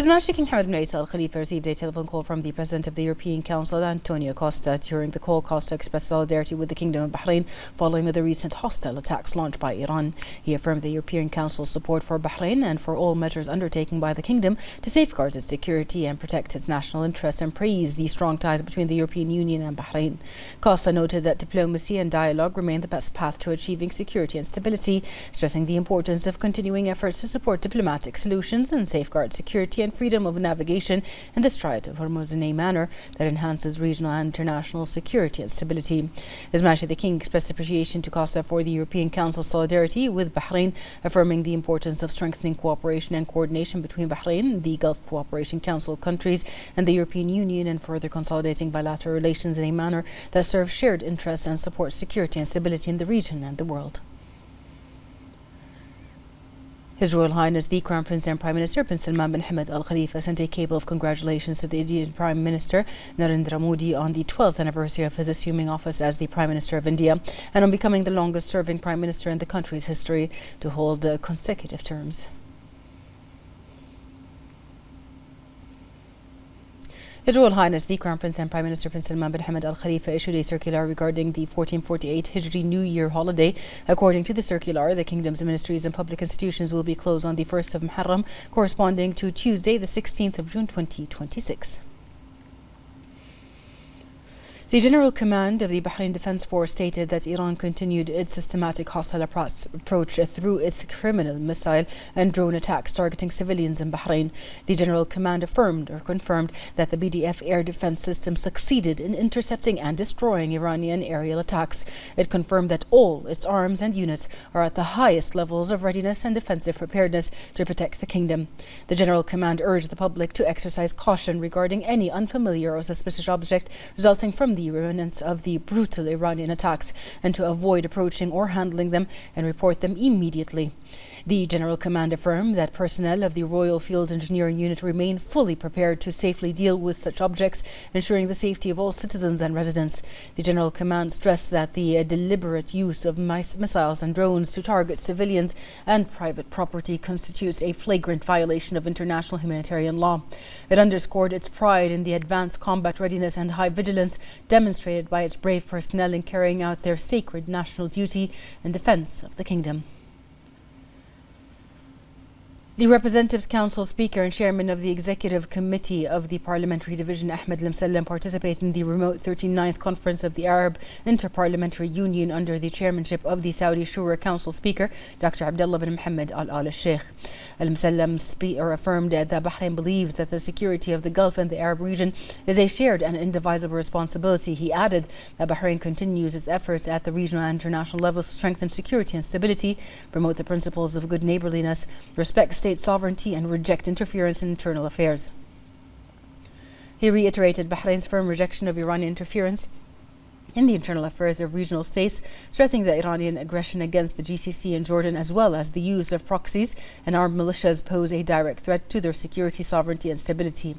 His Majesty King Hamad bin Isa Al Khalifa received a telephone call from the President of the European Council, Antonio Costa. During the call, Costa expressed solidarity with the Kingdom of Bahrain following the recent hostile attacks launched by Iran. He affirmed the European Council's support for Bahrain and for all measures undertaken by the Kingdom to safeguard its security and protect its national interests, and praised the strong ties between the European Union and Bahrain. Costa noted that diplomacy and dialogue remain the best path to achieving security and stability, stressing the importance of continuing efforts to support diplomatic solutions and safeguard security and freedom of navigation in the Strait of Hormuz in a manner that enhances regional and international security and stability. His Majesty the King expressed appreciation to Costa for the European Council's solidarity with Bahrain, affirming the importance of strengthening cooperation and coordination between Bahrain, the Gulf Cooperation Council countries, and the European Union, and further consolidating bilateral relations in a manner that serves shared interests and supports security and stability in the region and the world. His Royal Highness the Crown Prince and Prime Minister Prince Salman bin Hamad Al Khalifa sent a cable of congratulations to the Indian Prime Minister Narendra Modi on the 12th anniversary of his assuming office as the Prime Minister of India, and on becoming the longest serving Prime Minister in the country's history to hold consecutive terms. His Royal Highness the Crown Prince and Prime Minister Prince Salman bin Hamad Al Khalifa issued a circular regarding the 1448 Hijri New Year holiday. According to the circular, the Kingdom's ministries and public institutions will be closed on the 1st of Muharram, corresponding to Tuesday, the 16th of June 2026. The General Command of the Bahrain Defense Force stated that Iran continued its systematic hostile approach through its criminal missile and drone attacks targeting civilians in Bahrain. The General Command confirmed that the BDF air defense system succeeded in intercepting and destroying Iranian aerial attacks. It confirmed that all its arms and units are at the highest levels of readiness and defensive preparedness to protect the Kingdom. The General Command urged the public to exercise caution regarding any unfamiliar or suspicious object resulting from the remnants of the brutal Iranian attacks, and to avoid approaching or handling them and report them immediately. The General Command affirmed that personnel of the Royal Field Engineering Unit remain fully prepared to safely deal with such objects, ensuring the safety of all citizens and residents. The General Command stressed that the deliberate use of missiles and drones to target civilians and private property constitutes a flagrant violation of international humanitarian law. It underscored its pride in the advanced combat readiness and high vigilance demonstrated by its brave personnel in carrying out their sacred national duty in defense of the Kingdom. The Representatives Council Speaker and Chairman of the Executive Committee of the Parliamentary Division, Ahmed Al-Msallam, participated in the remote 39th Conference of the Arab Inter-Parliamentary Union under the chairmanship of the Saudi Shura Council Speaker, Dr. Abdullah bin Mohammed Al Sheikh. Al-Msallam affirmed that Bahrain believes that the security of the Gulf and the Arab region is a shared and indivisible responsibility. He added that Bahrain continues its efforts at the regional and international levels to strengthen security and stability, promote the principles of good neighborliness, respect state sovereignty, and reject interference in internal affairs. He reiterated Bahrain's firm rejection of Iranian interference in the internal affairs of regional states, stressing that Iranian aggression against the GCC and Jordan, as well as the use of proxies and armed militias, pose a direct threat to their security, sovereignty, and stability.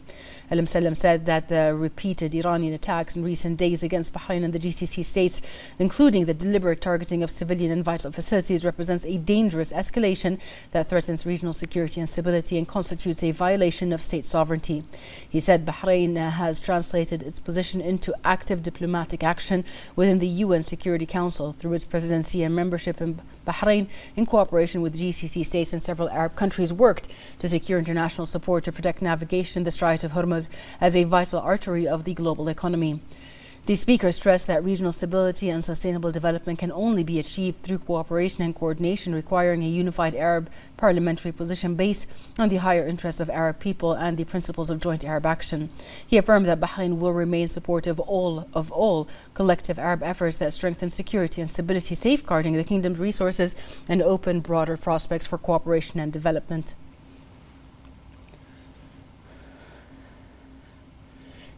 Al-Msallam said that the repeated Iranian attacks in recent days against Bahrain and the GCC states, including the deliberate targeting of civilian and vital facilities, represents a dangerous escalation that threatens regional security and stability and constitutes a violation of state sovereignty. He said Bahrain has translated its position into active diplomatic action within the UN Security Council through its presidency and membership in Bahrain, in cooperation with GCC states and several Arab countries, worked to secure international support to protect navigation in the Strait of Hormuz as a vital artery of the global economy. The speaker stressed that regional stability and sustainable development can only be achieved through cooperation and coordination, requiring a unified Arab parliamentary position based on the higher interests of Arab people and the principles of joint Arab action. He affirmed that Bahrain will remain supportive of all collective Arab efforts that strengthen security and stability, safeguarding the Kingdom's resources and open broader prospects for cooperation and development.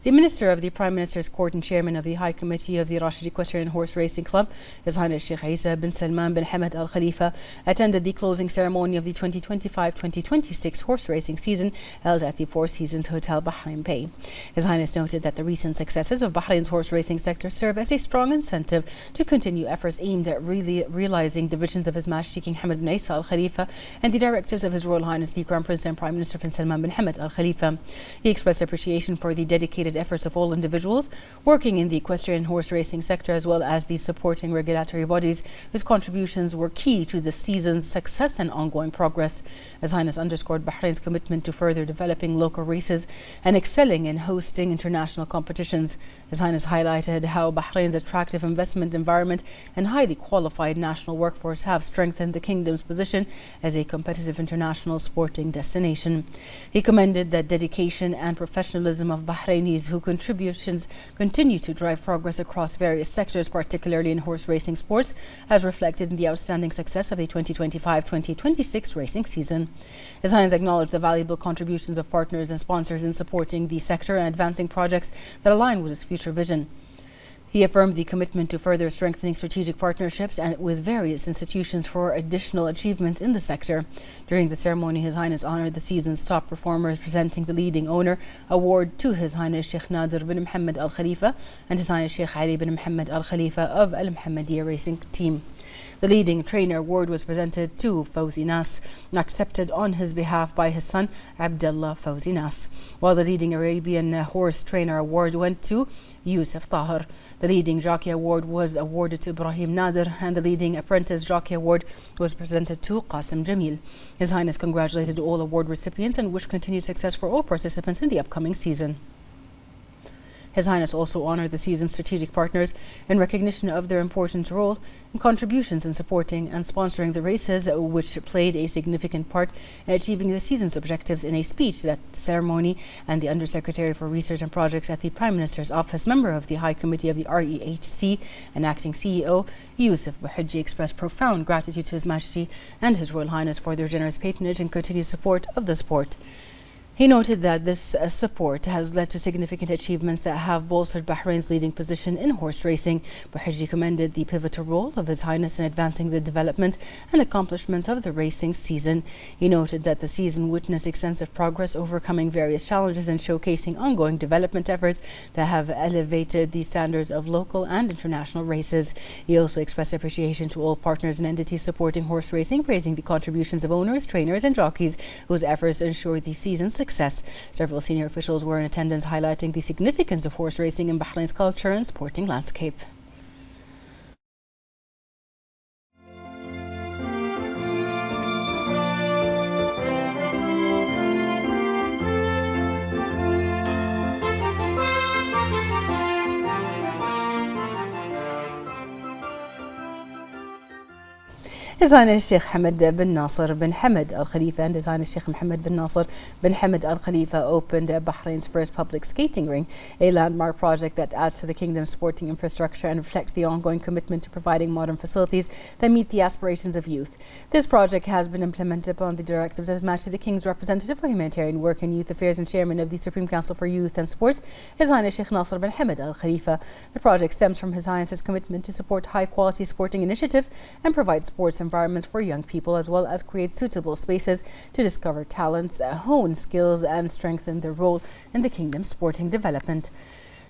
The Minister of the Prime Minister's Court and Chairman of the High Committee of the Rashid Equestrian Horse Racing Club, His Highness Sheikh Isa bin Salman bin Hamad Al Khalifa, attended the closing ceremony of the 2025-2026 horse racing season held at the Four Seasons Hotel Bahrain Bay. His Highness noted that the recent successes of Bahrain's horse racing sector serve as a strong incentive to continue efforts aimed at realizing the visions of His Majesty King Hamad bin Isa Al Khalifa and the directives of His Royal Highness the Crown Prince and Prime Minister bin Salman bin Hamad Al Khalifa. He expressed appreciation for the dedicated efforts of all individuals working in the equestrian horse racing sector, as well as the supporting regulatory bodies whose contributions were key to the season's success and ongoing progress. His Highness underscored Bahrain's commitment to further developing local races and excelling in hosting international competitions. His Highness highlighted how Bahrain's attractive investment environment and highly qualified national workforce have strengthened the kingdom's position as a competitive international sporting destination. He commended the dedication and professionalism of Bahrainis, whose contributions continue to drive progress across various sectors, particularly in horse racing sports, as reflected in the outstanding success of the 2025-2026 racing season. His Highness acknowledged the valuable contributions of partners and sponsors in supporting the sector and advancing projects that align with its future vision. He affirmed the commitment to further strengthening strategic partnerships and with various institutions for additional achievements in the sector. During the ceremony, His Highness honored the season's top performers, presenting the Leading Owner Award to His Highness Sheikh Nadir bin Mohammed Al Khalifa and His Highness Sheikh Ali bin Mohammed Al Khalifa of Al Mohammadiyya Racing Team. The Leading Trainer Award was presented to Fawzi Nas, accepted on his behalf by his son Abdullah Fawzi Nas, while the Leading Arabian Horse Trainer Award went to Yusuf Tahir. The Leading Jockey Award was awarded to Ibrahim Nadir, and the Leading Apprentice Jockey Award was presented to Qasim Jamil. His Highness congratulated all award recipients and wished continued success for all participants in the upcoming season. His Highness also honored the season's strategic partners in recognition of their important role and contributions in supporting and sponsoring the races, which played a significant part in achieving the season's objectives in a speech at the ceremony. And the Undersecretary for Research and Projects at the Prime Minister's Office, member of the High Committee of the REHC and acting CEO, Yusuf Buhajji, expressed profound gratitude to His Majesty and His Royal Highness for their generous patronage and continued support of the sport. He noted that this support has led to significant achievements that have bolstered Bahrain's leading position in horse racing. Buhajji commended the pivotal role of His Highness in advancing the development and accomplishments of the racing season. He noted that the season witnessed extensive progress, overcoming various challenges and showcasing ongoing development efforts that have elevated the standards of local and international races. He also expressed appreciation to all partners and entities supporting horse racing, praising the contributions of owners, trainers and jockeys whose efforts ensure the season's success. Several senior officials were in attendance, highlighting the significance of horse racing in Bahrain's culture and sporting landscape. His Highness Sheikh Hamad bin Nasser bin Hamad Al Khalifa and His Highness Sheikh Mohammed bin Nasser bin Hamad Al Khalifa opened Bahrain's first public skating ring, a landmark project that adds to the kingdom's sporting infrastructure and reflects the ongoing commitment to providing modern facilities that meet the aspirations of youth. This project has been implemented upon the directives of His Majesty the King's Representative for Humanitarian Work and Youth Affairs and Chairman of the Supreme Council for Youth and Sports, His Highness Sheikh Nasser bin Hamad Al Khalifa. The project stems from His Highness's commitment to support high-quality sporting initiatives and provide sports environments for young people, as well as create suitable spaces to discover talents, hone skills and strengthen their role in the kingdom's sporting development.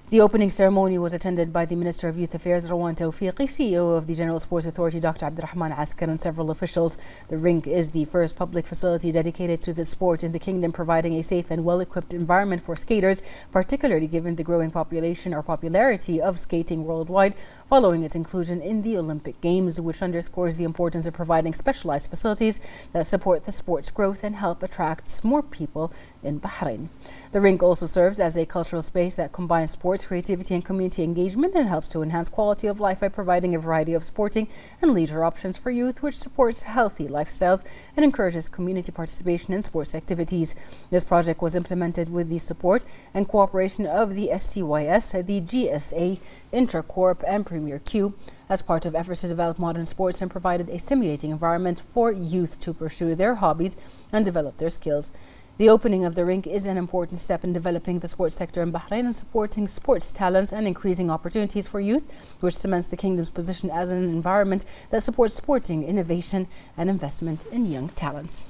The opening ceremony was attended by the Minister of Youth Affairs, Rawan Tawfiqi, CEO of the General Sports Authority, Dr. Abdurrahman Askar, and several officials. The rink is the first public facility dedicated to the sport in the kingdom, providing a safe and well-equipped environment for skaters, particularly given the growing population or popularity of skating worldwide following its inclusion in the Olympic Games, which underscores the importance of providing specialized facilities that support the sport's growth and help attract more people in Bahrain. The rink also serves as a cultural space that combines sports, creativity and community engagement and helps to enhance quality of life by providing a variety of sporting and leisure options for youth, which supports healthy lifestyles and encourages community participation in sports activities. This project was implemented with the support and cooperation of the SCYS, the GSA, Intracorp and Premier Q as part of efforts to develop modern sports and provided a stimulating environment for youth to pursue their hobbies and develop their skills. The opening of the rink is an important step in developing the sports sector in Bahrain and supporting sports talents and increasing opportunities for youth, which cements the kingdom's position as an environment that supports sporting innovation and investment in young talents.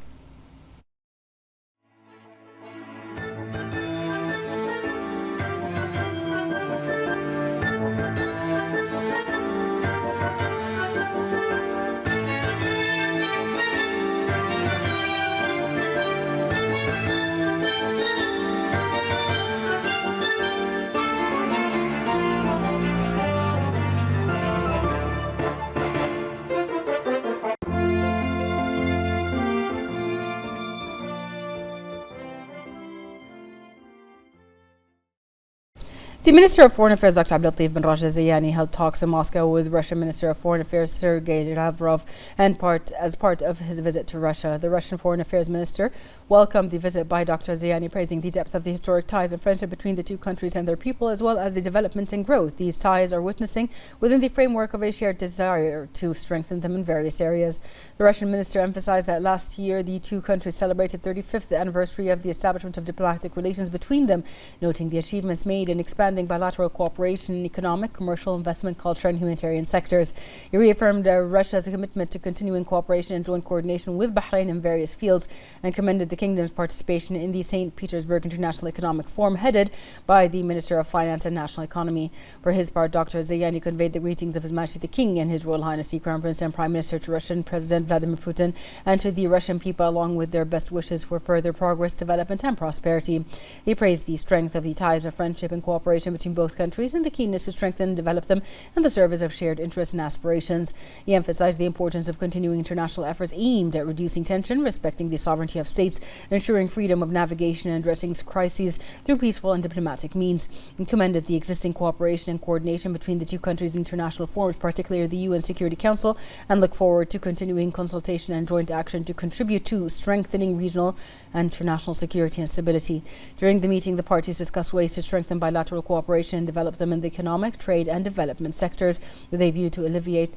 The Minister of Foreign Affairs, Dr. Abdulatif bin Rashid Zayani, held talks in Moscow with Russian Minister of Foreign Affairs Sergei Lavrov as part of his visit to Russia. The Russian Foreign Affairs Minister welcomed the visit by Dr. Zayani, praising the depth of the historic ties and friendship between the two countries and their people, as well as the development and growth these ties are witnessing within the framework of a shared desire to strengthen them in various areas. The Russian minister emphasized that last year the two countries celebrated 35th anniversary of the establishment of diplomatic relations between them, noting the achievements made in expanding bilateral cooperation in economic, commercial, investment, culture and humanitarian sectors. He reaffirmed Russia's commitment to continuing cooperation and joint coordination with Bahrain in various fields and commended the kingdom's participation in the St. Petersburg International Economic Forum headed by the Minister of Finance and National Economy. For his part, Dr. Zayani conveyed the greetings of His Majesty the King and His Royal Highness the Crown Prince and Prime Minister to Russian President Vladimir Putin and to the Russian people, along with their best wishes for further progress, development and prosperity. He praised the strength of the ties of friendship and cooperation between both countries and the keenness to strengthen and develop them in the service of shared interests and aspirations. He emphasized the importance of continuing international efforts aimed at reducing tension, respecting the sovereignty of states, ensuring freedom of navigation and addressing crises through peaceful and diplomatic means, and commended the existing cooperation and coordination between the two countries' international forums, particularly the UN Security Council, and look forward to continuing consultation and joint action to contribute to strengthening regional and international security and stability. During the meeting, the parties discussed ways to strengthen bilateral cooperation and develop them in the economic, trade and development sectors with a view to elevating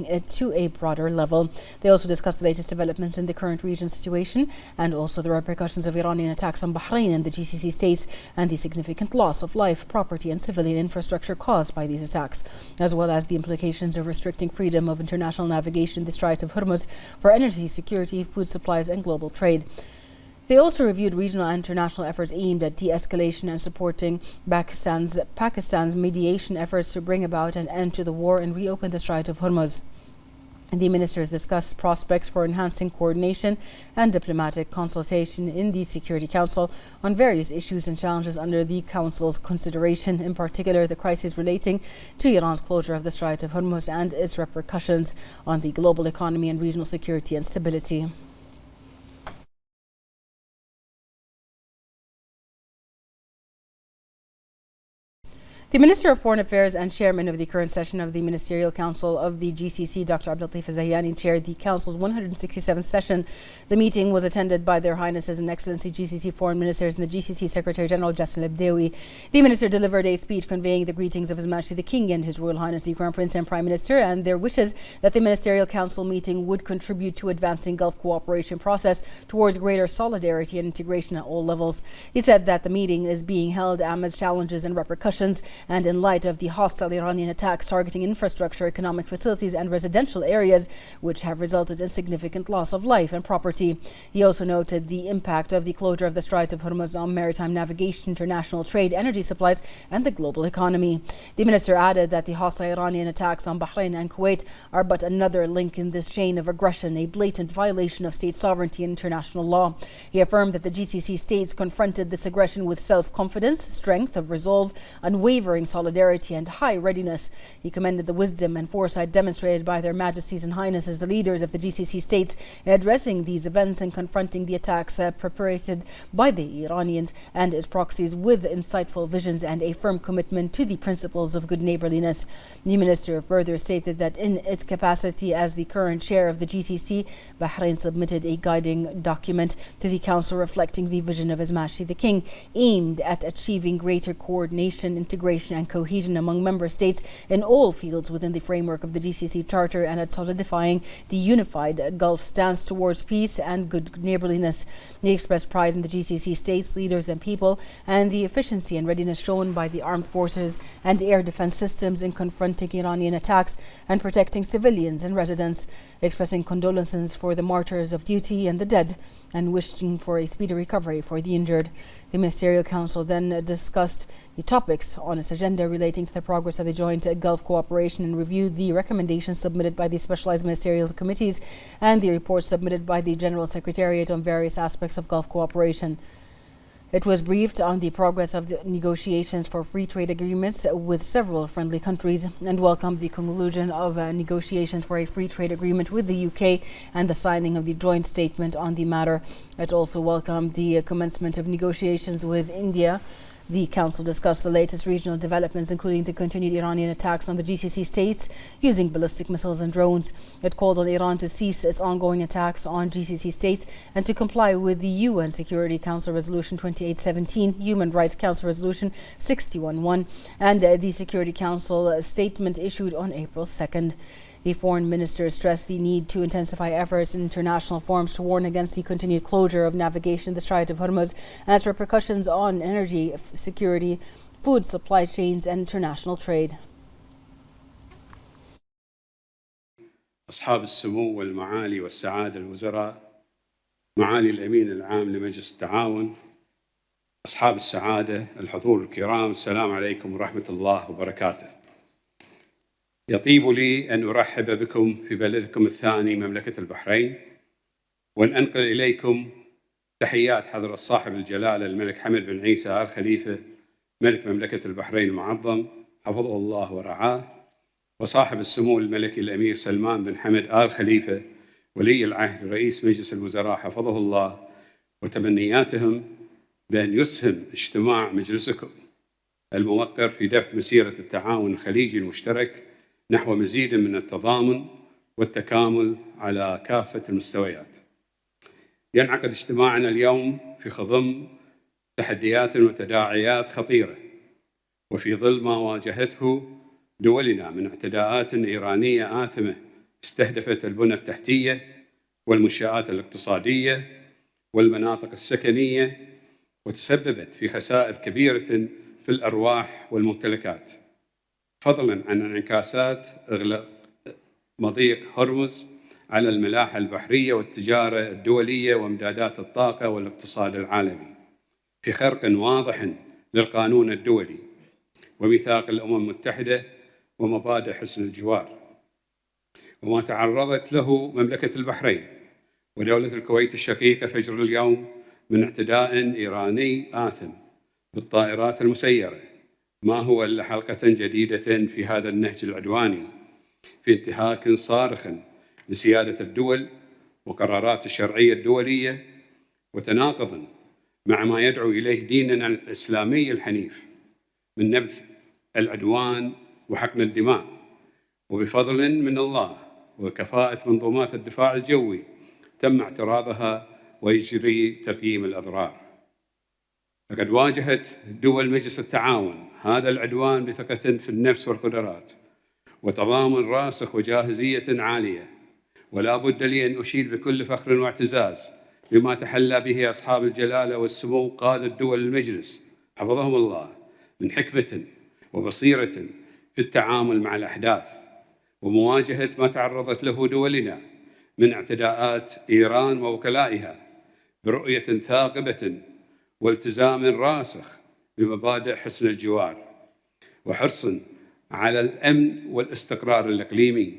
it to a broader level. They also discussed the latest developments in the current region situation and also the repercussions of Iranian attacks on Bahrain and the GCC states and the significant loss of life, property and civilian infrastructure caused by these attacks, as well as the implications of restricting freedom of international navigation in the Strait of Hormuz for energy security, food supplies and global trade. They also reviewed regional and international efforts aimed at de-escalation and supporting Pakistan's mediation efforts to bring about an end to the war and reopen the Strait of Hormuz. The ministers discussed prospects for enhancing coordination and diplomatic consultation in the Security Council on various issues and challenges under the Council's consideration, in particular the crisis relating to Iran's closure of the Strait of Hormuz and its repercussions on the global economy and regional security and stability. The Minister of Foreign Affairs and Chairman of the current session of the Ministerial Council of the GCC, Dr. Abdulatif Zayani, chaired the Council's 167th session. The meeting was attended by Their Highnesses and Excellency GCC Foreign Ministers and the GCC Secretary General Jassim Lebdewi. The Minister delivered a speech conveying the greetings of His Majesty the King and His Royal Highness the Crown Prince and Prime Minister and their wishes that the Ministerial Council meeting would contribute to advancing Gulf cooperation process towards greater solidarity and integration at all levels. He said that the meeting is being held amidst challenges and repercussions and in light of the hostile Iranian attacks targeting infrastructure, economic facilities and residential areas, which have resulted in significant loss of life and property. He also noted the impact of the closure of the Strait of Hormuz on maritime navigation, international trade, energy supplies and the global economy. The minister added that the hostile Iranian attacks on Bahrain and Kuwait are but another link in this chain of aggression, a blatant violation of state sovereignty and international law. He affirmed that the GCC states confronted this aggression with self-confidence, strength of resolve, unwavering solidarity and high readiness. He commended the wisdom and foresight demonstrated by Their Majesties and Highnesses, the leaders of the GCC states, in addressing these events and confronting the attacks perpetrated by the Iranians and its proxies with insightful visions and a firm commitment to the principles of good neighborliness. The minister further stated that in its capacity as the current chair of the GCC, Bahrain submitted a guiding document to the Council reflecting the vision of His Majesty the King aimed at achieving greater coordination, integration cooperation and cohesion among member states in all fields within the framework of the GCC Charter and at solidifying the unified Gulf stance towards peace and good neighbourliness. He expressed pride in the GCC states, leaders and people and the efficiency and readiness shown by the armed forces and air defence systems in confronting Iranian attacks and protecting civilians and residents, expressing condolences for the martyrs of duty and the dead and wishing for a speedy recovery for the injured. The Ministerial Council then discussed the topics on its agenda relating to the progress of the joint Gulf cooperation and reviewed the recommendations submitted by the specialised ministerial committees and the reports submitted by the General Secretariat on various aspects of Gulf cooperation. It was briefed on the progress of the negotiations for free trade agreements with several friendly countries and welcomed the conclusion of negotiations for a free trade agreement with the UK and the signing of the joint statement on the matter. It also welcomed the commencement of negotiations with India. The Council discussed the latest regional developments, including the continued Iranian attacks on the GCC states using ballistic missiles and drones. It called on Iran to cease its ongoing attacks on GCC states and to comply with the UN Security Council Resolution 2817, Human Rights Council Resolution 611, and the Security Council statement issued on April 2nd. The foreign minister stressed the need to intensify efforts in international forums to warn against the continued closure of navigation in the Strait of Hormuz and its repercussions on energy security, food supply chains and international trade. أصحاب السمو والمعالي والسعادة الوزراء، معالي الأمين العام لمجلس التعاون، أصحاب السعادة الحضور الكرام، السلام عليكم ورحمة الله وبركاته. يطيب لي أن أرحب بكم في بلدكم الثاني مملكة البحرين وأن أنقل إليكم تحيات حضرة صاحب الجلالة الملك حمد بن عيسى آل خليفة ملك مملكة البحرين المعظم حفظه الله ورعاه، وصاحب السمو الملكي الأمير سلمان بن حمد آل خليفة ولي العهد رئيس مجلس الوزراء حفظه الله، وتمنياتهم بأن يسهم اجتماع مجلسكم الموقر في دفع مسيرة التعاون الخليجي المشترك نحو مزيد من التضامن والتكامل على كافة المستويات. ينعقد اجتماعنا اليوم في خضم تحديات وتداعيات خطيرة وفي ظل ما واجهته دولنا من اعتداءات إيرانية آثمة استهدفت البنى التحتية والمنشآت الاقتصادية والمناطق السكنية وتسببت في خسائر كبيرة في الأرواح والممتلكات، فضلاً عن انعكاسات إغلاق مضيق هرمز على الملاحة البحرية والتجارة الدولية وامدادات الطاقة والاقتصاد العالمي، في خرق واضح للقانون الدولي وميثاق الأمم المتحدة ومبادئ حسن الجوار، وما تعرضت له مملكة البحرين ودولة الكويت الشقيقة فجر اليوم من اعتداء إيراني آثم بالطائرات المسيرة، ما هو إلا حلقة جديدة في هذا النهج العدواني في انتهاك صارخ لسيادة الدول وقرارات الشرعية الدولية، وتناقض مع ما يدعو إليه ديننا الإسلامي الحنيف من نبذ العدوان وحقن الدماء، وبفضل من الله وكفاءة منظومات الدفاع الجوي تم اعتراضها ويجري تقييم الأضرار. لقد واجهت دول مجلس التعاون هذا العدوان بثقة في النفس والقدرات وتضامن راسخ وجاهزية عالية، ولا بد لي أن أشيد بكل فخر واعتزاز بما تحلى به أصحاب الجلالة والسمو قادة دول المجلس حفظهم الله من حكمة وبصيرة في التعامل مع الأحداث ومواجهة ما تعرضت له دولنا من اعتداءات إيران ووكلائها برؤية ثاقبة والتزام راسخ بمبادئ حسن الجوار وحرص على الأمن والاستقرار الإقليمي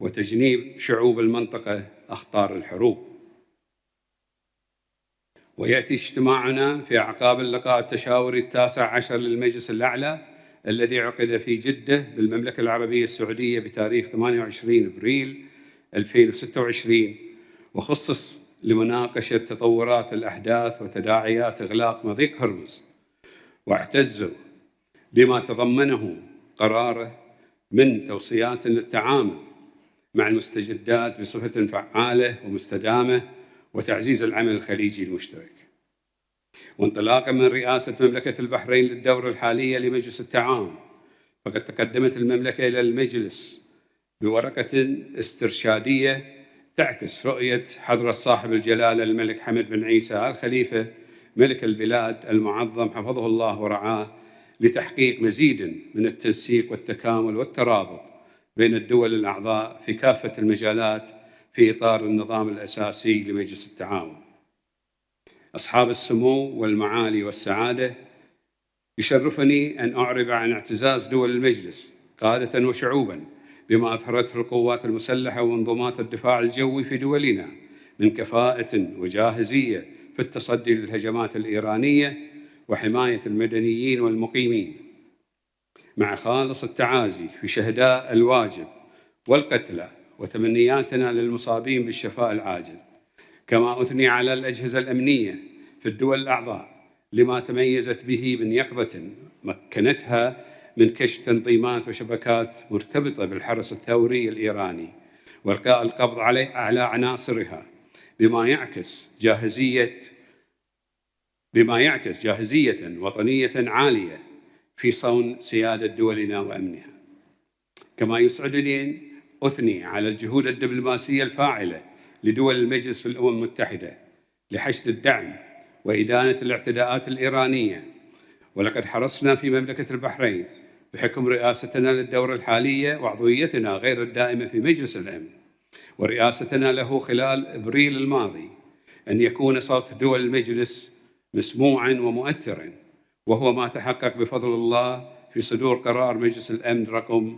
وتجنيب شعوب المنطقة أخطار الحروب. ويأتي اجتماعنا في أعقاب اللقاء التشاوري 19 للمجلس الأعلى الذي عقد في جدة بالمملكة العربية السعودية بتاريخ 28 أبريل 2026 وخصص لمناقشة تطورات الأحداث وتداعيات إغلاق مضيق هرمز، واعتزوا بما تضمنه قراره من توصيات للتعامل مع المستجدات بصفة فعالة ومستدامة وتعزيز العمل الخليجي المشترك. وانطلاقا من رئاسة مملكة البحرين للدورة الحالية لمجلس التعاون، فقد تقدمت المملكة إلى المجلس بورقة استرشادية تعكس رؤية حضرة صاحب الجلالة الملك حمد بن عيسى آل خليفة ملك البلاد المعظم حفظه الله ورعاه لتحقيق مزيد من التنسيق والتكامل والترابط بين الدول الأعضاء في كافة المجالات في إطار النظام الأساسي لمجلس التعاون. أصحاب السمو والمعالي والسعادة، يشرفني أن أعرب عن اعتزاز دول المجلس قادة وشعوباً بما أظهرته القوات المسلحة ومنظومات الدفاع الجوي في دولنا من كفاءة وجاهزية في التصدي للهجمات الإيرانية وحماية المدنيين والمقيمين، مع خالص التعازي في شهداء الواجب والقتلى وتمنياتنا للمصابين بالشفاء العاجل. كما أثني على الأجهزة الأمنية في الدول الأعضاء لما تميزت به من يقظة مكنتها من كشف تنظيمات وشبكات مرتبطة بالحرس الثوري الإيراني والقاء القبض على عناصرها بما يعكس جاهزية وطنية عالية في صون سيادة دولنا وأمنها. كما يسعدني أن أثني على الجهود الدبلوماسية الفاعلة لدول المجلس في الأمم المتحدة لحشد الدعم وإدانة الاعتداءات الإيرانية، ولقد حرصنا في مملكة البحرين بحكم رئاستنا للدورة الحالية وعضويتنا غير الدائمة في مجلس الأمن ورئاستنا له خلال إبريل الماضي أن يكون صوت دول المجلس مسموعاً ومؤثراً، وهو ما تحقق بفضل الله في صدور قرار مجلس الأمن رقم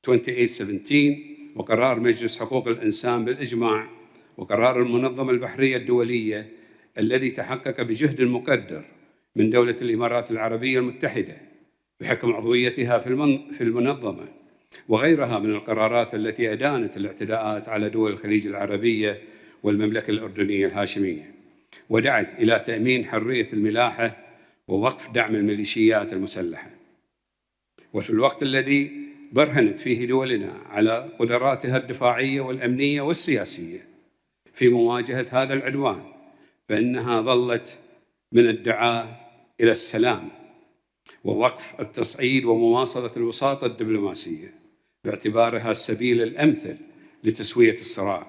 2817 وقرار مجلس حقوق الإنسان بالإجماع وقرار المنظمة البحرية الدولية الذي تحقق بجهد مقدر من دولة الإمارات العربية المتحدة بحكم عضويتها في المنظمة، وغيرها من القرارات التي أدانت الاعتداءات على دول الخليج العربية والمملكة الأردنية الهاشمية، ودعت إلى تأمين حرية الملاحة ووقف دعم الميليشيات المسلحة. وفي الوقت الذي برهنت فيه دولنا على قدراتها الدفاعية والأمنية والسياسية في مواجهة هذا العدوان، فإنها ظلت من الدعاء إلى السلام ووقف التصعيد ومواصلة الوساطة الدبلوماسية باعتبارها السبيل الأمثل لتسوية الصراع.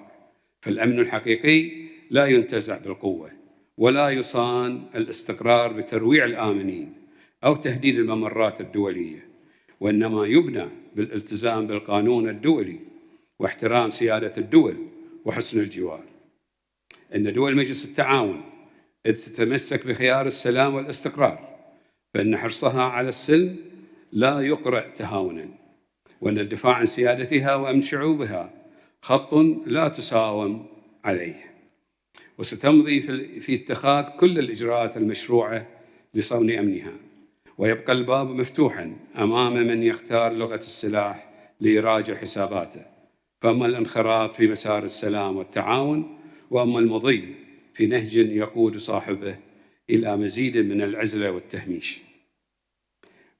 فالأمن الحقيقي لا ينتزع بالقوة، ولا يصان الاستقرار بترويع الآمنين أو تهديد الممرات الدولية، وإنما يبنى بالالتزام بالقانون الدولي واحترام سيادة الدول وحسن الجوار. إن دول مجلس التعاون إذ تتمسك بخيار السلام والاستقرار، فإن حرصها على السلم لا يقرأ تهاونا، وأن الدفاع عن سيادتها وأمن شعوبها خط لا تساوم عليه، وستمضي في اتخاذ كل الإجراءات المشروعة لصون أمنها، ويبقى الباب مفتوحا أمام من يختار لغة السلاح ليراجع حساباته، فأما الانخراط في مسار السلام والتعاون، وأما المضي في نهج يقود صاحبه إلى مزيد من العزلة والتهميش.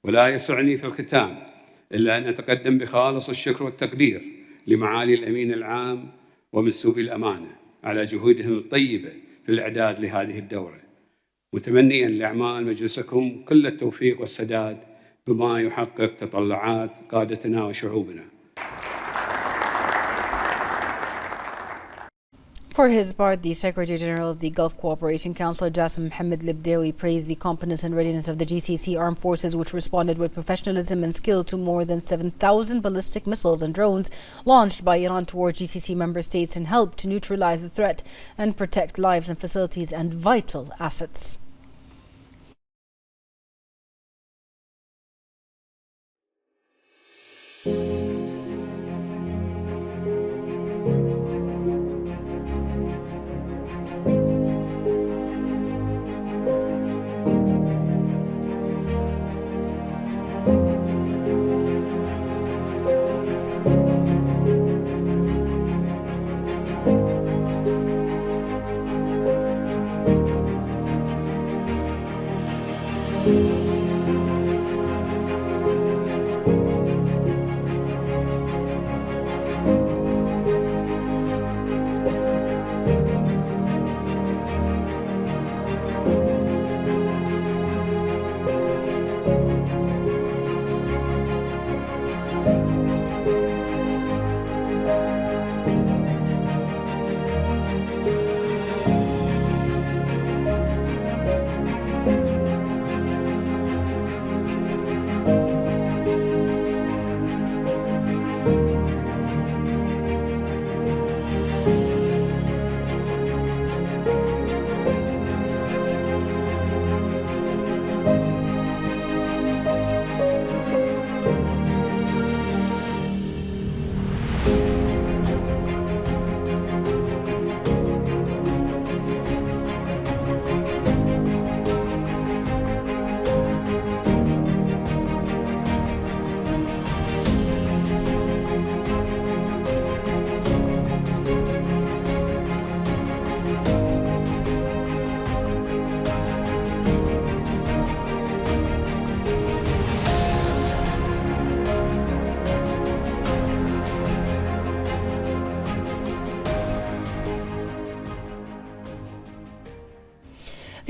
ولا يسعني في الختام إلا أن أتقدم بخالص الشكر والتقدير لمعالي الأمين العام ومنسوبي الأمانة على جهودهم الطيبة في الإعداد لهذه الدورة، متمنياً لأعمال مجلسكم كل التوفيق والسداد بما يحقق تطلعات قادتنا وشعوبنا. For his part, the Secretary General of the Gulf Cooperation Council, Jassim Mohammed Libdewi, praised the competence and readiness of the GCC armed forces, which responded with professionalism and skill to more than 7,000 ballistic missiles and drones launched by Iran towards GCC member states and helped to neutralize the threat and protect lives and facilities and vital assets.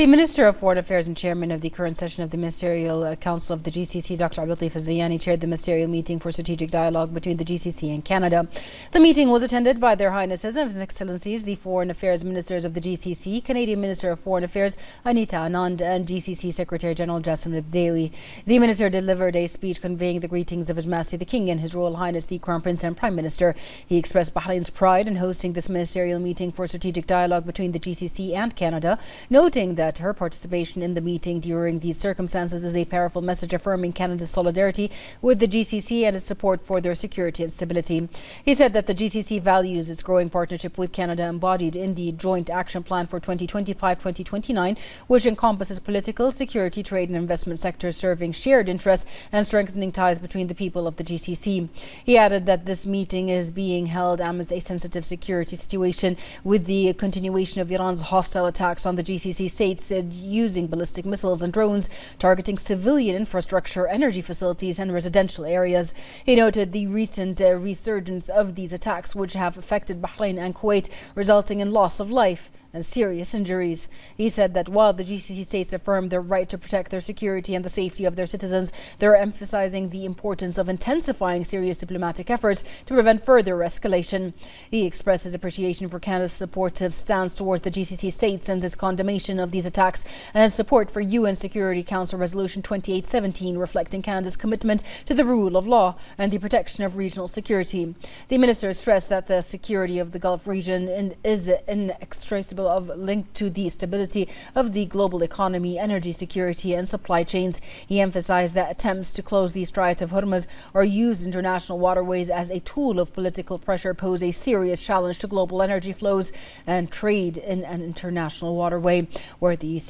The Minister of Foreign Affairs and Chairman of the current session of the Ministerial Council of the GCC, Dr. Abdulatif Al-Zayani, chaired the ministerial meeting for strategic dialogue between the GCC and Canada. The meeting was attended by Their Highnesses and His Excellencies, the Foreign Affairs Ministers of the GCC, Canadian Minister of Foreign Affairs Anita Anand, and GCC Secretary General Jassim Abdewi. The Minister delivered a speech conveying the greetings of His Majesty the King and His Royal Highness the Crown Prince and Prime Minister. He expressed Bahrain's pride in hosting this ministerial meeting for strategic dialogue between the GCC and Canada, noting that her participation in the meeting during these circumstances is a powerful message affirming Canada's solidarity with the GCC and its support for their security and stability. He said that the GCC values its growing partnership with Canada embodied in the Joint Action Plan for 2025-2029, which encompasses political, security, trade and investment sectors serving shared interests and strengthening ties between the people of the GCC. He added that this meeting is being held amidst a sensitive security situation with the continuation of Iran's hostile attacks on the GCC states using ballistic missiles and drones targeting civilian infrastructure, energy facilities and residential areas. He noted the recent resurgence of these attacks, which have affected Bahrain and Kuwait, resulting in loss of life and serious injuries. He said that while the GCC states affirm their right to protect their security and the safety of their citizens, they're emphasizing the importance of intensifying serious diplomatic efforts to prevent further escalation. He expressed his appreciation for Canada's supportive stance towards the GCC states and his condemnation of these attacks, and his support for UN Security Council Resolution 2817, reflecting Canada's commitment to the rule of law and the protection of regional security. The minister stressed that the security of the Gulf region is inextricable linked to the stability of the global economy, energy security and supply chains. He emphasized that attempts to close the Strait of Hormuz or use international waterways as a tool of political pressure pose a serious challenge to global energy flows and trade in an international waterway where the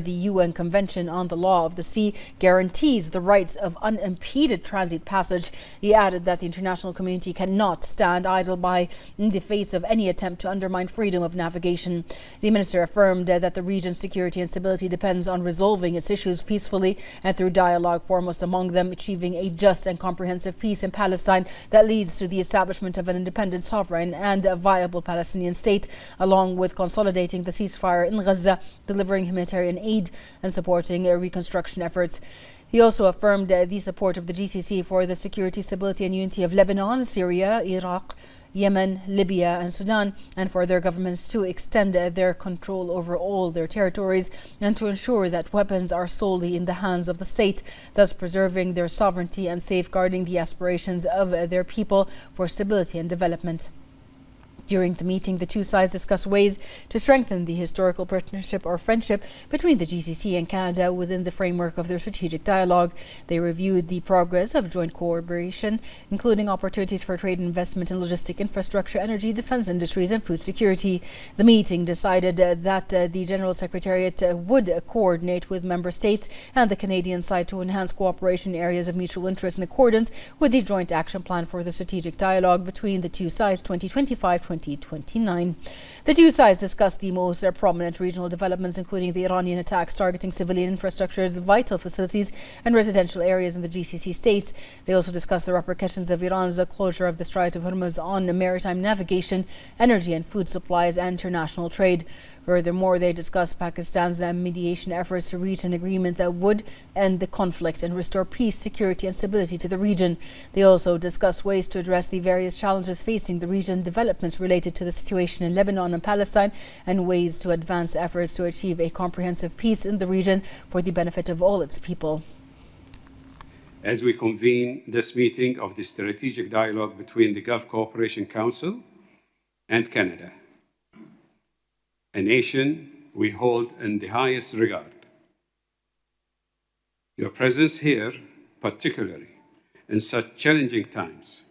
UN Convention on the Law of the Sea guarantees the rights of unimpeded transit passage. He added that the international community cannot stand idle by in the face of any attempt to undermine freedom of navigation. The minister affirmed that the region's security and stability depends on resolving its issues peacefully and through dialogue, foremost among them achieving a just and comprehensive peace in Palestine that leads to the establishment of an independent, sovereign and a viable Palestinian state, along with consolidating the ceasefire in Gaza, delivering humanitarian aid and supporting reconstruction efforts. He also affirmed the support of the GCC for the security, stability and unity of Lebanon, Syria, Iraq, Yemen, Libya and Sudan, and for their governments to extend their control over all their territories and to ensure that weapons are solely in the hands of the state, thus preserving their sovereignty and safeguarding the aspirations of their people for stability and development. During the meeting, the two sides discussed ways to strengthen the historical partnership or friendship between the GCC and Canada within the framework of their strategic dialogue. They reviewed the progress of joint cooperation, including opportunities for trade and investment in logistic infrastructure, energy, defense industries and food security. The meeting decided that the General Secretariat would coordinate with member states and the Canadian side to enhance cooperation in areas of mutual interest in accordance with the Joint Action Plan for the Strategic Dialogue between the two sides 2025-2029. The two sides discussed the most prominent regional developments, including the Iranian attacks targeting civilian infrastructures, vital facilities and residential areas in the GCC states. They also discussed the repercussions of Iran's closure of the Strait of Hormuz on maritime navigation, energy and food supplies and international trade. Furthermore, they discussed Pakistan's mediation efforts to reach an agreement that would end the conflict and restore peace, security and stability to the region. They also discussed ways to address the various challenges facing the region, developments related to the situation in Lebanon and Palestine, and ways to advance efforts to achieve a comprehensive peace in the region for the benefit of all its people. As we convene this meeting of the strategic dialogue between the Gulf Cooperation Council and Canada, a nation we hold in the highest regard. Your presence here, particularly in such challenging times,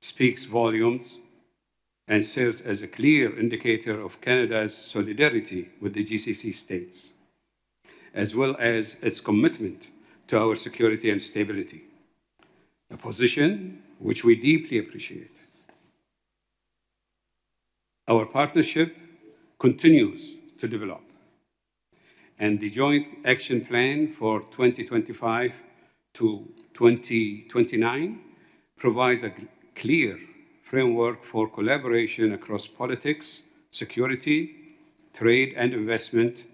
speaks volumes and serves as a clear indicator of Canada's solidarity with the GCC states, as well as its commitment to our security and stability, a position which we deeply appreciate. Our partnership continues to develop, and the Joint Action Plan for 2025 to 2029 provides a clear framework for collaboration across politics, security, trade and investment,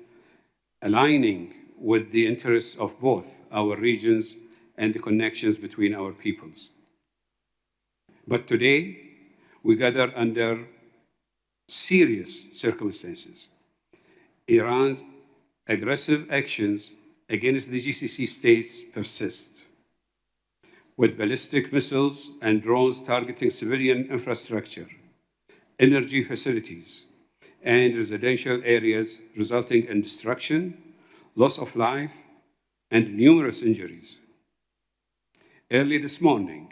aligning with the interests of both our regions and the connections between our peoples. But today, we gather under serious circumstances. Iran's aggressive actions against the GCC states persist, with ballistic missiles and drones targeting civilian infrastructure, energy facilities, and residential areas, resulting in destruction, loss of life, and numerous injuries. Early this morning,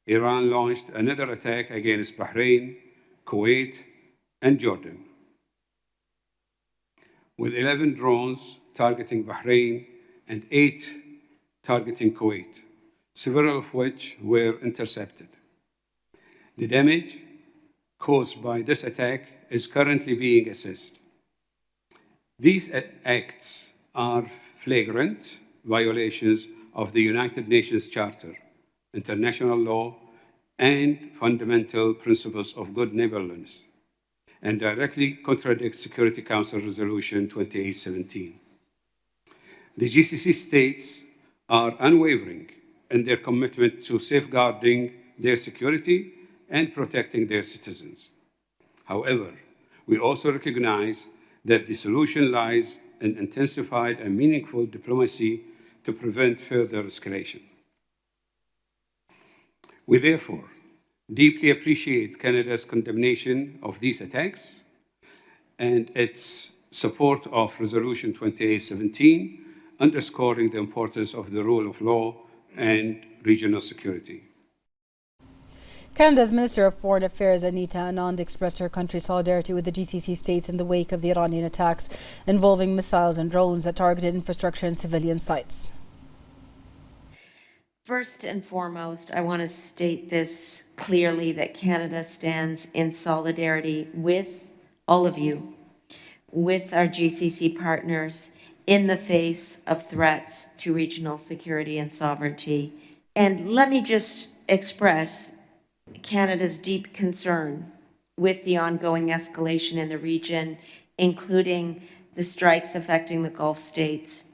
Iran launched another attack against Bahrain, Kuwait, and Jordan, with 11 drones targeting Bahrain and 8 targeting Kuwait, several of which were intercepted. The damage caused by this attack is currently being assessed. These acts are flagrant violations of the United Nations Charter, international law, and fundamental principles of good neighborliness, and directly contradict Security Council Resolution 2817. The GCC states are unwavering in their commitment to safeguarding their security and protecting their citizens. However, we also recognize that the solution lies in intensified and meaningful diplomacy to prevent further escalation. We therefore deeply appreciate Canada's condemnation of these attacks and its support of Resolution 2817, underscoring the importance of the rule of law and regional security. Canada's Minister of Foreign Affairs Anita Anand expressed her country's solidarity with the GCC states in the wake of the Iranian attacks involving missiles and drones that targeted infrastructure and civilian sites. First and foremost, I want to state this clearly, that Canada stands in solidarity with all of you, with our GCC partners, in the face of threats to regional security and sovereignty. And let me just express Canada's deep concern with the ongoing escalation in the region, including the strikes affecting the Gulf states.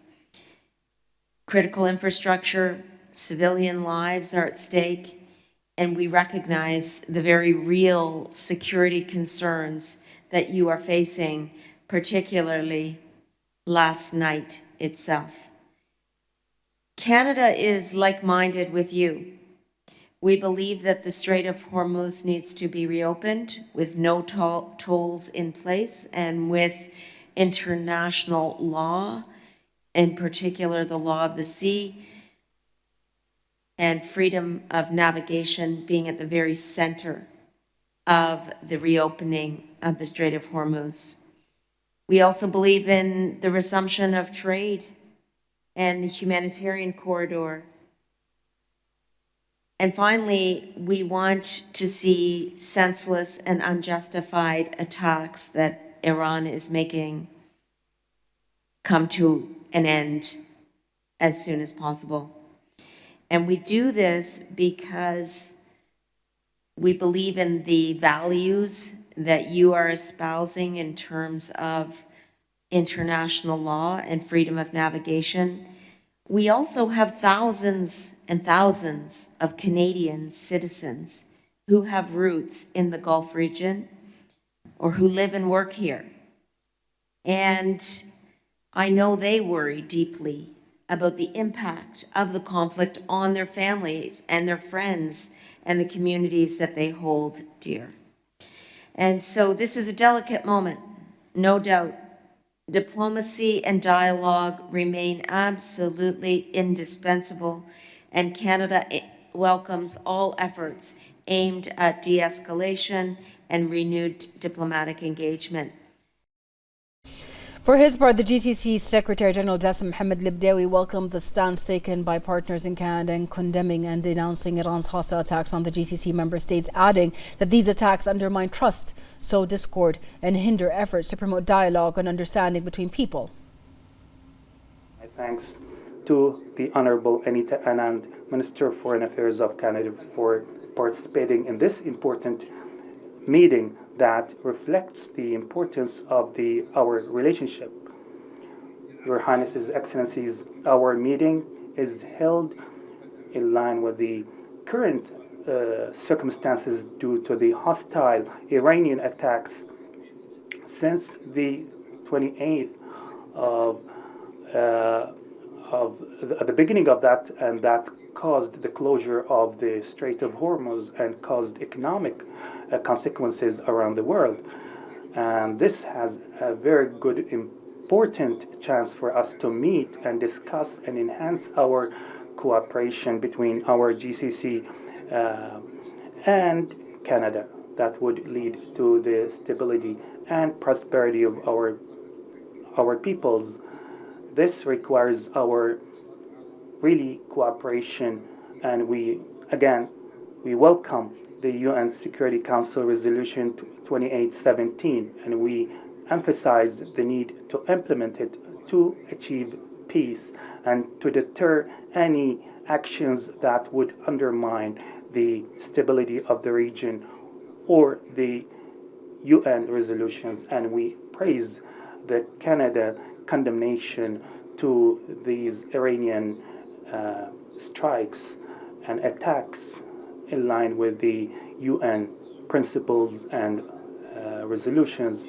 Critical infrastructure, civilian lives are at stake, and we recognize the very real security concerns that you are facing, particularly last night itself. Canada is like-minded with you. We believe that the Strait of Hormuz needs to be reopened with no tolls in place and with international law, in particular the law of the sea, and freedom of navigation being at the very center of the reopening of the Strait of Hormuz. We also believe in the resumption of trade and the humanitarian corridor. And finally, we want to see senseless and unjustified attacks that Iran is making come to an end as soon as possible. And we do this because we believe in the values that you are espousing in terms of international law and freedom of navigation. We also have thousands and thousands of Canadian citizens who have roots in the Gulf region or who live and work here. And I know they worry deeply about the impact of the conflict on their families and their friends and the communities that they hold dear. And so this is a delicate moment, no doubt. Diplomacy and dialogue remain absolutely indispensable, and Canada welcomes all efforts aimed at de-escalation and renewed diplomatic engagement. For his part, the GCC Secretary General Jassim Mohammed Libdawi welcomed the stance taken by partners in Canada in condemning and denouncing Iran's hostile attacks on the GCC member states, adding that these attacks undermine trust, sow discord, and hinder efforts to promote dialogue and understanding between people. My thanks to the Honourable Anita Anand, Minister of Foreign Affairs of Canada, for participating in this important meeting that reflects the importance of our relationship. Your Highnesses, Excellencies, our meeting is held in line with the current circumstances due to the hostile Iranian attacks since the 28th of the beginning of that, and that caused the closure of the Strait of Hormuz and caused economic consequences around the world. And this has a very good, important chance for us to meet and discuss and enhance our cooperation between our GCC and Canada. That would lead to the stability and prosperity of our peoples. This requires our really cooperation, and we welcome the UN Security Council Resolution 2817, and we emphasize the need to implement it to achieve peace and to deter any actions that would undermine the stability of the region or the UN resolutions. And we praise the Canada condemnation to these Iranian strikes and attacks in line with the UN principles and resolutions.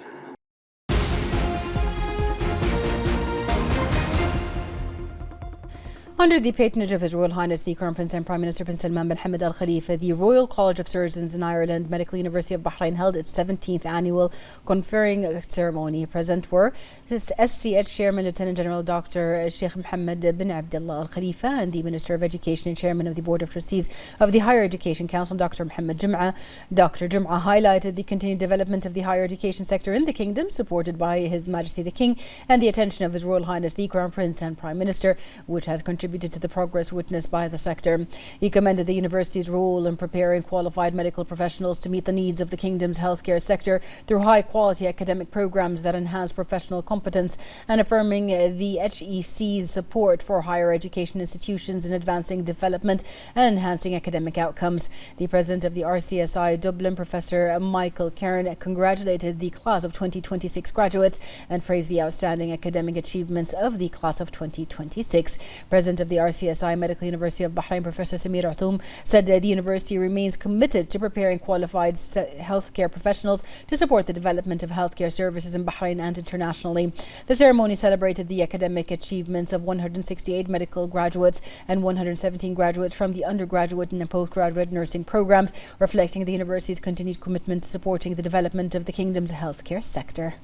Under the patronage of His Royal Highness the Crown Prince and Prime Minister Prince Salman bin Hamad Al Khalifa, the Royal College of Surgeons in Ireland Medical University of Bahrain held its 17th annual conferring ceremony. Present were this SCH Chairman Lieutenant General Dr. Sheikh Mohammed bin Abdullah Al Khalifa and the Minister of Education and Chairman of the Board of Trustees of the Higher Education Council, Dr. Mohammed Jum'a. Dr. Jum'a highlighted the continued development of the higher education sector in the Kingdom, supported by His Majesty the King and the attention of His Royal Highness the Crown Prince and Prime Minister, which has contributed to the progress witnessed by the sector. He commended the university's role in preparing qualified medical professionals to meet the needs of the Kingdom's healthcare sector through high-quality academic programs that enhance professional competence, and affirming the HEC's support for higher education institutions in advancing development and enhancing academic outcomes. The president of the RCSI Dublin, Professor Michael Cairn, congratulated the class of 2026 graduates and praised the outstanding academic achievements of the class of 2026. President of the RCSI Medical University of Bahrain, Professor Samir Atoum, said the university remains committed to preparing qualified healthcare professionals to support the development of healthcare services in Bahrain and internationally. The ceremony celebrated the academic achievements of 168 medical graduates and 117 graduates from the undergraduate and postgraduate nursing programs, reflecting the university's continued commitment to supporting the development of the Kingdom's healthcare sector.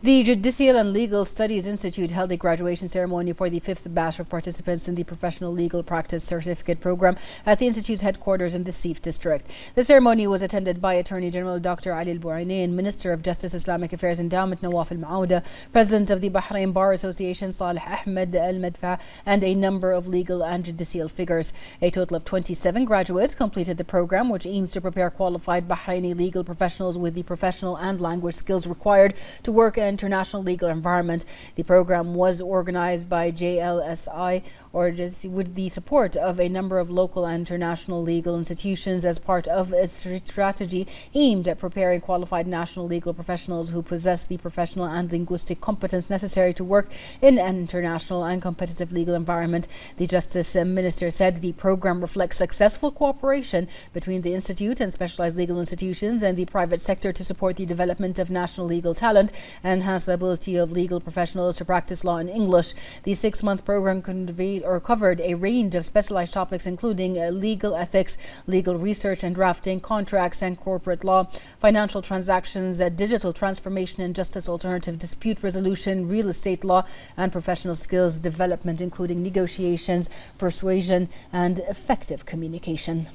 The Judicial and Legal Studies Institute held a graduation ceremony for the 5th batch of participants in the Professional Legal Practice Certificate Program at the Institute's headquarters in the Sif District. The ceremony was attended by Attorney General Dr. Ali Al-Buainain, Minister of Justice, Islamic Affairs Endowment Nawaf Al-Maouda, President of the Bahrain Bar Association Salih Ahmed Al-Madfa, and a number of legal and judicial figures. A total of 27 graduates completed the program, which aims to prepare qualified Bahraini legal professionals with the professional and language skills required to work in international legal environment. The program was organized by JLSI with the support of a number of local and international legal institutions as part of a strategy aimed at preparing qualified national legal professionals who possess the professional and linguistic competence necessary to work in an international and competitive legal environment. The Justice Minister said the program reflects successful cooperation between the Institute and specialized legal institutions and the private sector to support the development of national legal talent and enhance the ability of legal professionals to practice law in English. The 6-month program covered a range of specialized topics, including legal ethics, legal research and drafting, contracts and corporate law, financial transactions, digital transformation and justice, alternative dispute resolution, real estate law, and professional skills development, including negotiations, persuasion, and effective communication.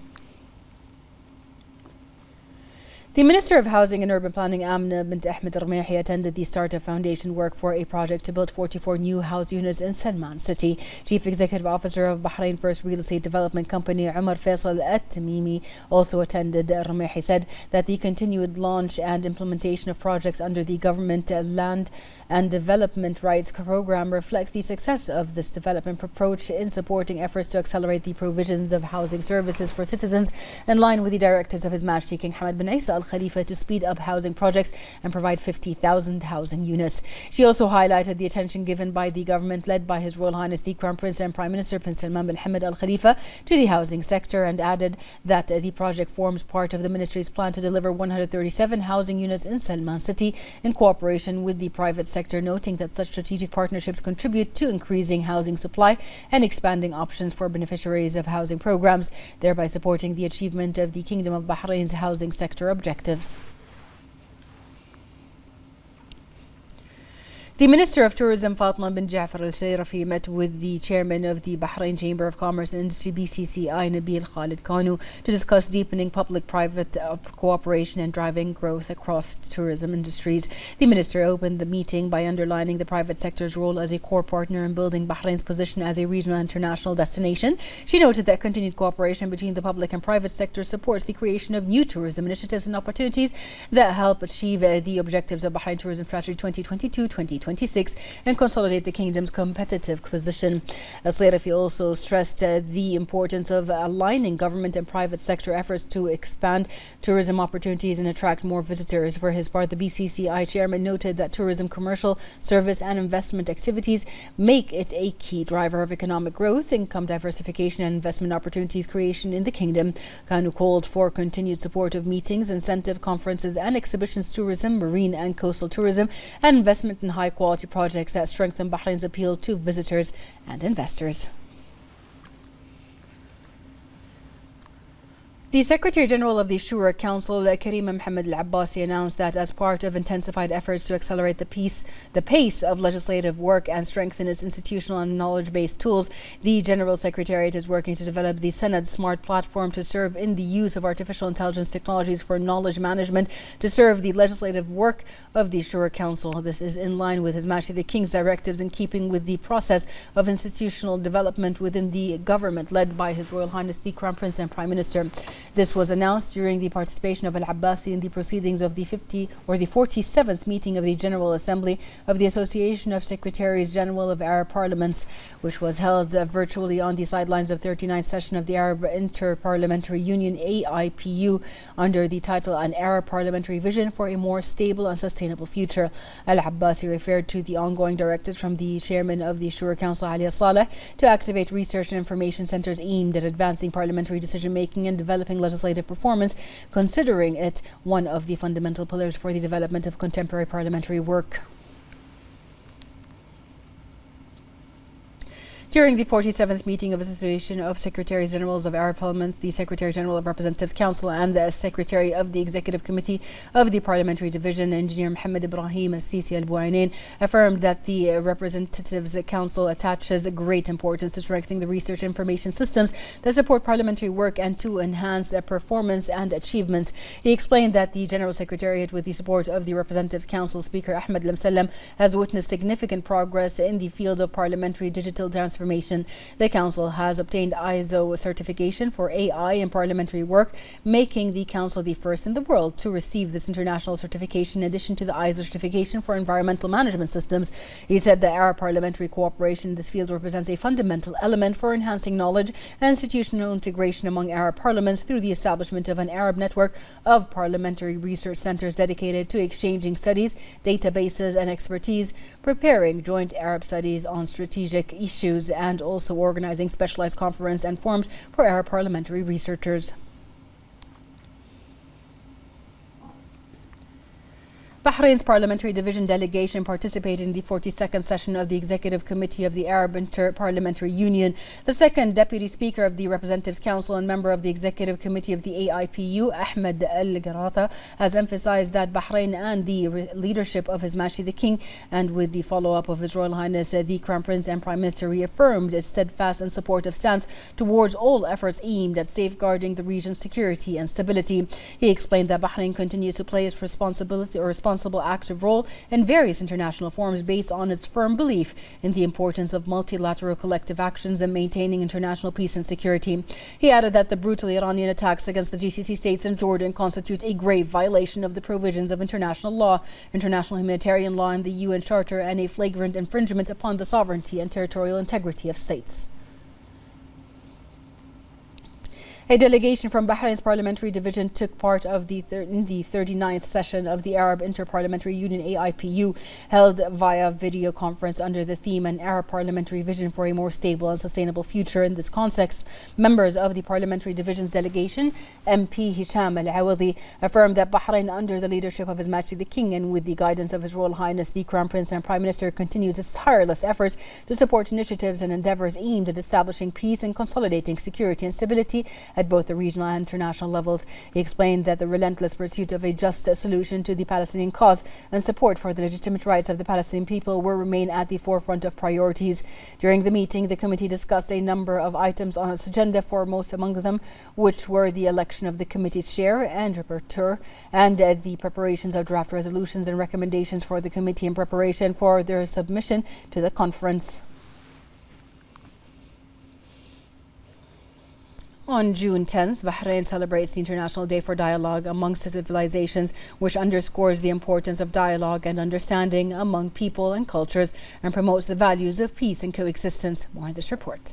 The Minister of Housing and Urban Planning, Amna bint Ahmed Al-Rumayhi, attended the start of foundation work for a project to build 44 new house units in Salman City. Chief Executive Officer of Bahrain First Real Estate Development Company, Umar Faisal At-Tamimi, also attended. Al-Rumayhi said that the continued launch and implementation of projects under the Government Land and Development Rights Program reflects the success of this development approach in supporting efforts to accelerate the provisions of housing services for citizens in line with the directives of His Majesty King Hamad bin Isa Al Khalifa to speed up housing projects and provide 50,000 housing units. She also highlighted the attention given by the government led by His Royal Highness the Crown Prince and Prime Minister Prince Salman bin Hamad Al Khalifa to the housing sector, and added that the project forms part of the ministry's plan to deliver 137 housing units in Salman City in cooperation with the private sector, noting that such strategic partnerships contribute to increasing housing supply and expanding options for beneficiaries of housing programs, thereby supporting the achievement of the Kingdom of Bahrain's housing sector objectives. The Minister of Tourism, Fatma bin Jafar Al-Sayrafi, met with the Chairman of the Bahrain Chamber of Commerce and Industry BCCI, Nabil Khalid Kanu, to discuss deepening public-private cooperation and driving growth across tourism industries. The Minister opened the meeting by underlining the private sector's role as a core partner in building Bahrain's position as a regional and international destination. She noted that continued cooperation between the public and private sectors supports the creation of new tourism initiatives and opportunities that help achieve the objectives of Bahrain Tourism Strategy 2022-2026 and consolidate the kingdom's competitive position. Al-Sayrafi also stressed the importance of aligning government and private sector efforts to expand tourism opportunities and attract more visitors. For his part, the BCCI chairman noted that tourism, commercial, service and investment activities make it a key driver of economic growth, income diversification and investment opportunities creation in the kingdom. Kanu called for continued support of meetings, incentive conferences and exhibitions, tourism, marine and coastal tourism, and investment in high-quality projects that strengthen Bahrain's appeal to visitors and investors. The Secretary General of the Shura Council, Karima Mohammed Al-Abbasi, announced that as part of intensified efforts to accelerate the pace of legislative work and strengthen its institutional and knowledge-based tools, the General Secretariat is working to develop the Senate Smart Platform to serve in the use of artificial intelligence technologies for knowledge management to serve the legislative work of the Shura Council. This is in line with His Majesty the King's directives, in keeping with the process of institutional development within the government led by His Royal Highness the Crown Prince and Prime Minister. This was announced during the participation of Al-Abbasi in the proceedings of the 47th meeting of the General Assembly of the Association of Secretaries General of Arab Parliaments, which was held virtually on the sidelines of 39th session of the Arab Inter-Parliamentary Union AIPU under the title An Arab Parliamentary Vision for a More Stable and Sustainable Future. Al-Abbasi referred to the ongoing directives from the Chairman of the Shura Council, Ali Saleh, to activate research and information centers aimed at advancing parliamentary decision-making and developing legislative performance, considering it one of the fundamental pillars for the development of contemporary parliamentary work. During the 47th meeting of Association of Secretaries Generals of Arab Parliaments, the Secretary General of Representatives Council and Secretary of the Executive Committee of the Parliamentary Division, Engineer Mohammed Ibrahim Al-Sisi Al-Buainain, affirmed that the Representatives Council attaches great importance to strengthening the research information systems that support parliamentary work and to enhance performance and achievements. He explained that the General Secretariat, with the support of the Representatives Council Speaker Ahmed Lamsallam, has witnessed significant progress in the field of parliamentary digital transformation. The Council has obtained ISO certification for AI in parliamentary work, making the Council the first in the world to receive this international certification, in addition to the ISO certification for environmental management systems. He said that Arab parliamentary cooperation in this field represents a fundamental element for enhancing knowledge and institutional integration among Arab parliaments through the establishment of an Arab network of parliamentary research centers dedicated to exchanging studies, databases and expertise, preparing joint Arab studies on strategic issues, and also organizing specialized conference and forums for Arab parliamentary researchers. Bahrain's Parliamentary Division delegation participated in the 42nd session of the Executive Committee of the Arab Inter-Parliamentary Union. The second Deputy Speaker of the Representatives Council and member of the Executive Committee of the AIPU, Ahmed Al-Garata, has emphasized that Bahrain and the leadership of His Majesty the King, and with the follow-up of His Royal Highness the Crown Prince and Prime Minister, reaffirmed its steadfast and supportive stance towards all efforts aimed at safeguarding the region's security and stability. He explained that Bahrain continues to play its responsible active role in various international forums based on its firm belief in the importance of multilateral collective actions and maintaining international peace and security. He added that the brutal Iranian attacks against the GCC states and Jordan constitute a grave violation of the provisions of international law, international humanitarian law and the UN Charter, and a flagrant infringement upon the sovereignty and territorial integrity of states. A delegation from Bahrain's Parliamentary Division took part of in the 39th session of the Arab Inter-Parliamentary Union AIPU, held via video conference under the theme An Arab Parliamentary Vision for a More Stable and Sustainable Future. In this context, members of the Parliamentary Division's delegation, MP Hisham Al-Awadi, affirmed that Bahrain, under the leadership of His Majesty the King and with the guidance of His Royal Highness the Crown Prince and Prime Minister, continues its tireless efforts to support initiatives and endeavours aimed at establishing peace and consolidating security and stability at both the regional and international levels. He explained that the relentless pursuit of a just solution to the Palestinian cause and support for the legitimate rights of the Palestinian people will remain at the forefront of priorities. During the meeting, the committee discussed a number of items on its agenda, foremost among them which were the election of the committee's chair and rapporteur, and the preparations of draft resolutions and recommendations for the committee in preparation for their submission to the conference. On June 10th, Bahrain celebrates the International Day for Dialogue Amongst Civilizations, which underscores the importance of dialogue and understanding among people and cultures and promotes the values of peace and coexistence. More in this report.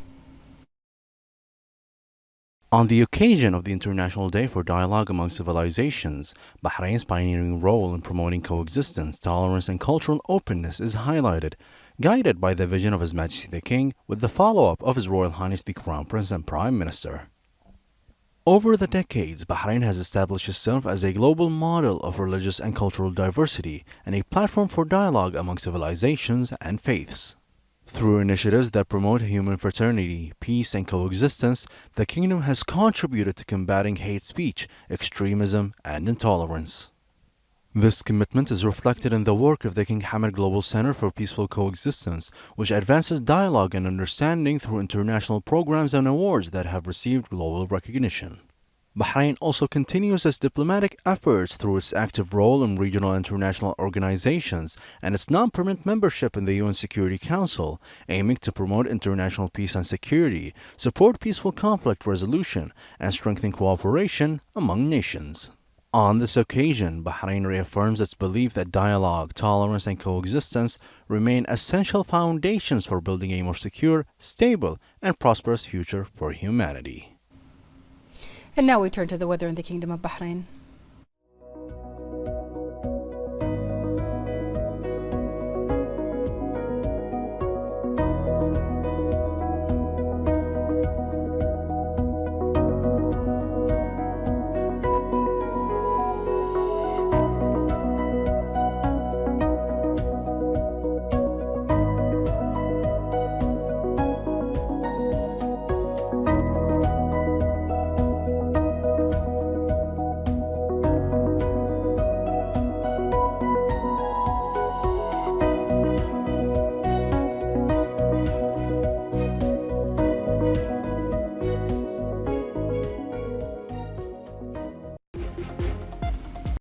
On the occasion of the International Day for Dialogue Among Civilizations, Bahrain's pioneering role in promoting coexistence, tolerance, and cultural openness is highlighted, guided by the vision of His Majesty the King with the follow-up of His Royal Highness the Crown Prince and Prime Minister. Over the decades, Bahrain has established itself as a global model of religious and cultural diversity and a platform for dialogue among civilizations and faiths. Through initiatives that promote human fraternity, peace, and coexistence, the kingdom has contributed to combating hate speech, extremism, and intolerance. This commitment is reflected in the work of the King Hamad Global Center for Peaceful Coexistence, which advances dialogue and understanding through international programs and awards that have received global recognition. Bahrain also continues its diplomatic efforts through its active role in regional and international organizations and its non-permanent membership in the UN Security Council, aiming to promote international peace and security, support peaceful conflict resolution, and strengthen cooperation among nations. On this occasion, Bahrain reaffirms its belief that dialogue, tolerance, and coexistence remain essential foundations for building a more secure, stable, and prosperous future for humanity. And now we turn to the weather in the Kingdom of Bahrain.